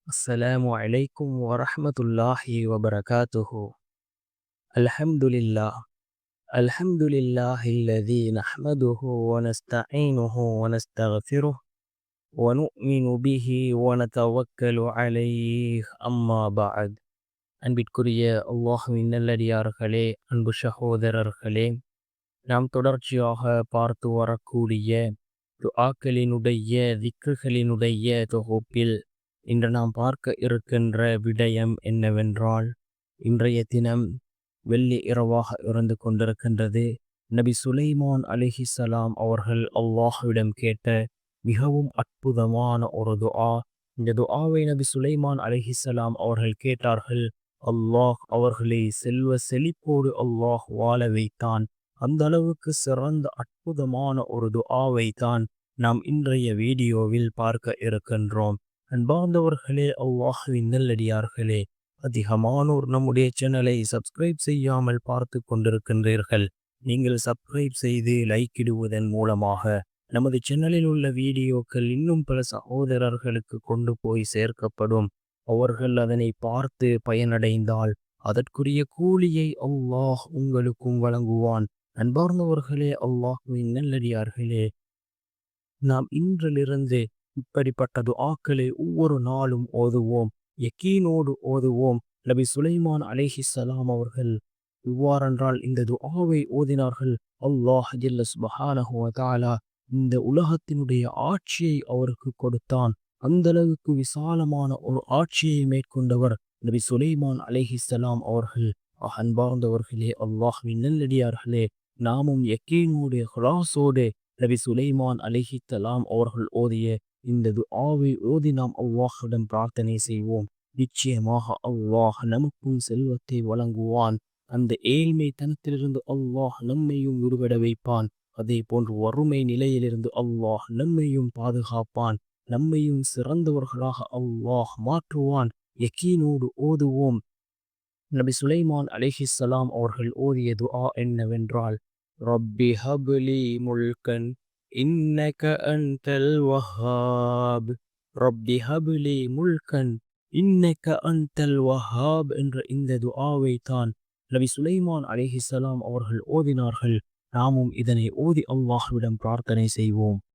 السلام عليكم ورحمة الله وبركاته. الحمد لله. الحمد لله الذي نحمده ونستعينه ونستغفره ونؤمن به ونتوكل عليه أما بعد. அன்பிற்குரிய அல்லாஹ்வின் நல்லடியார்களே, அன்பு சகோதரர்களே, நாம் தொடர்ச்சியாக பார்த்து வரக்கூடிய துஆக்களினுடைய திக்ருகளினுடைய தொகுப்பில் இன்று நாம் பார்க்க இருக்கின்ற விடயம் என்னவென்றால், இன்றைய தினம் வெள்ளி இரவாக இருந்து கொண்டிருக்கின்றது. நபி சுலைமான் அலைஹிஸ்ஸலாம் அவர்கள் அல்லாஹ்விடம் கேட்ட மிகவும் அற்புதமான ஒரு துஆ. இந்த துஆவை நபி சுலைமான் அலைஹிஸ்ஸலாம் அவர்கள் கேட்டார்கள். அல்லாஹ் அவர்களை செல்வ செழிப்போடு அல்லாஹ் வாழ வைத்தான். அந்த அளவுக்கு சிறந்த அற்புதமான ஒரு துஆவை தான் நாம் இன்றைய வீடியோவில் பார்க்க இருக்கின்றோம். அன்பார்ந்தவர்களே, அல்லாஹ்வின் நல்லடியார்களே, அதிகமானோர் நம்முடைய சேனலை சப்ஸ்கிரைப் செய்யாமல் பார்த்து கொண்டிருக்கின்றீர்கள். நீங்கள் சப்ஸ்கிரைப் செய்து லைக் இடுவதன் மூலமாக நமது சேனலில் உள்ள வீடியோக்கள் இன்னும் பல சகோதரர்களுக்கு கொண்டு போய் சேர்க்கப்படும். அவர்கள் அதனை பார்த்து பயனடைந்தால் அதற்குரிய கூலியை அல்லாஹ் உங்களுக்கும் வழங்குவான். அன்பார்ந்தவர்களே, அல்லாஹ்வின் நல்லடியார்களே, நாம் இன்றிலிருந்து இப்படிப்பட்ட துஆக்களை ஒவ்வொரு நாளும் ஓதுவோம், யக்கீனோடு ஓதுவோம். நபி சுலைமான் அலைஹிஸ்ஸலாம் அவர்கள் இவ்வாறென்றால் இந்த துஆவை ஓதினார்கள். அல்லாஹ் ஜல்ல சுப்ஹானஹு வ தஆலா இந்த உலகத்தினுடைய ஆட்சியை அவருக்கு கொடுத்தான். அந்த அளவுக்கு விசாலமான ஒரு ஆட்சியை மேற்கொண்டவர் நபி சுலைமான் அலைஹிஸ்ஸலாம் அவர்கள். அன்பார்ந்தவர்களே, அல்லாஹ்வின் நல்லடியார்களே, நாமும் யக்கீனோடு இஹ்லாஸோடு நபி சுலைமான் அலைஹிஸ்ஸலாம் அவர்கள் ஓதிய இந்த துஆவை ஓதி நாம் அல்லாஹ்விடம் பிரார்த்தனை செய்வோம். நிச்சயமாக அல்லாஹ் நமக்கும் செல்வத்தை வழங்குவான். அந்த ஏழ்மை தனத்திலிருந்து அல்லாஹ் நம்மையும் விடுபட வைப்பான். அதே போன்று வறுமை நிலையிலிருந்து அல்லாஹ் நம்மையும் பாதுகாப்பான். நம்மையும் சிறந்தவர்களாக அல்லாஹ் மாற்றுவான். யக்கீனோடு ஓதுவோம். நபி சுலைமான் அலைஹிஸ்ஸலாம் அவர்கள் ஓதிய துஆ என்னவென்றால், ரப்பி ஹப்லி முல்கன் இன்னக அன்தல் வஹாப். ரப்பி ஹப்லி முல்கன் இன்னக அன்தல் வஹாப் என்ற இந்த துஆவை தான் நபி சுலைமான் அலைஹிஸ்ஸலாம் அவர்கள் ஓதினார்கள். நாமும் இதனை ஓதி அல்லாஹ்விடம் பிரார்த்தனை செய்வோம்.